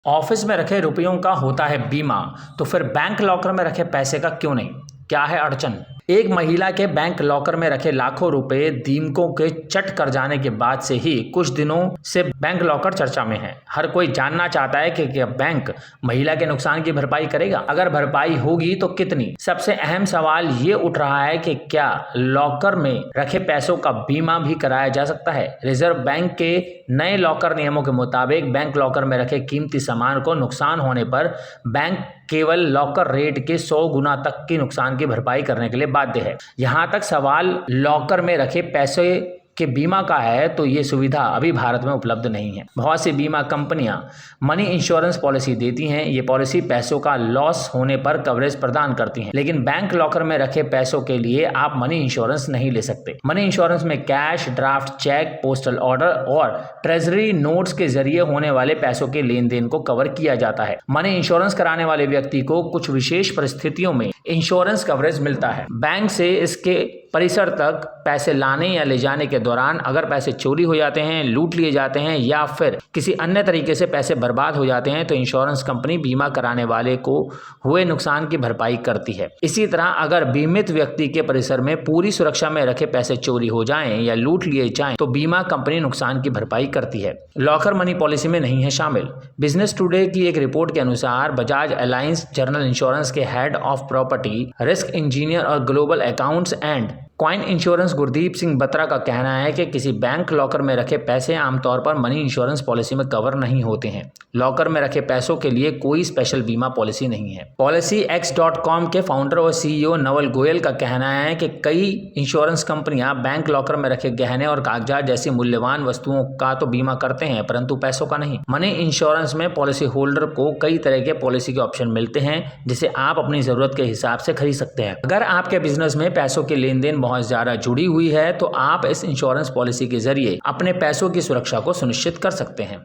Office में रखे रुपयों का होता है बीमा, तो फिर बैंक लॉकर में रखे पैसे का क्यों नहीं? क्या है अड़चन? एक महिला के बैंक लॉकर में रखे लाखों रुपए दीमकों के चट कर जाने के बाद से ही कुछ दिनों से बैंक लॉकर चर्चा में है। हर कोई जानना चाहता है कि क्या बैंक महिला के नुकसान की भरपाई करेगा? अगर भरपाई होगी तो कितनी? सबसे अहम सवाल ये उठ रहा है कि क्या लॉकर में रखे पैसों का बीमा भी कराया जा सकता है? रिजर्व बैंक के नए लॉकर नियमों के मुताबिक बैंक लॉकर में रखे कीमती सामान को नुकसान होने पर बैंक केवल लॉकर रेट के 100 गुना तक की नुकसान की भरपाई करने के लिए बाध्य है। यहां तक सवाल लॉकर में रखे पैसे के बीमा का है तो ये सुविधा अभी भारत में उपलब्ध नहीं है। बहुत सी बीमा कंपनियां मनी इंश्योरेंस पॉलिसी देती हैं। ये पॉलिसी पैसों का लॉस होने पर कवरेज प्रदान करती हैं, लेकिन बैंक लॉकर में रखे पैसों के लिए आप मनी इंश्योरेंस नहीं ले सकते। मनी इंश्योरेंस में cash, draft cheque, postal order और ट्रेजरी नोट्स के जरिए होने वाले पैसों के लेन देन को कवर किया जाता है। मनी इंश्योरेंस कराने वाले व्यक्ति को कुछ विशेष परिस्थितियों में इंश्योरेंस कवरेज मिलता है। बैंक से इसके परिसर तक पैसे लाने या ले जाने के दौरान अगर पैसे चोरी हो जाते हैं, लूट लिए जाते हैं या फिर किसी अन्य तरीके से पैसे बर्बाद हो जाते हैं तो इंश्योरेंस कंपनी बीमा कराने वाले को हुए नुकसान की भरपाई करती है। इसी तरह अगर बीमित व्यक्ति के परिसर में पूरी सुरक्षा में रखे पैसे चोरी हो जाएं या लूट लिए जाएं तो बीमा कंपनी नुकसान की भरपाई करती है। लॉकर मनी पॉलिसी में नहीं है शामिल। बिजनेस टुडे की एक रिपोर्ट के अनुसार बजाज अलायंस जनरल इंश्योरेंस के head of property risk engineer और global accounts and coinsurance Gurdeep Singh Batra का कहना है कि किसी बैंक लॉकर में रखे पैसे आमतौर पर मनी इंश्योरेंस पॉलिसी में कवर नहीं होते हैं। लॉकर में रखे पैसों के लिए कोई स्पेशल बीमा पॉलिसी नहीं है। PolicyX.com के फाउंडर और CEO नवल गोयल का कहना है कि कई इंश्योरेंस कंपनियां बैंक लॉकर में रखे गहने और कागजात जैसी मूल्यवान वस्तुओं का तो बीमा करते हैं, परंतु पैसों का नहीं। मनी इंश्योरेंस में पॉलिसी होल्डर को कई तरह के पॉलिसी के ऑप्शन मिलते हैं जिसे आप अपनी जरूरत के हिसाब से खरीद सकते हैं। अगर आपके बिजनेस में पैसों के लेन देन बहुत ज्यादा जुड़ी हुई है तो आप इस इंश्योरेंस पॉलिसी के जरिए अपने पैसों की सुरक्षा को सुनिश्चित कर सकते हैं।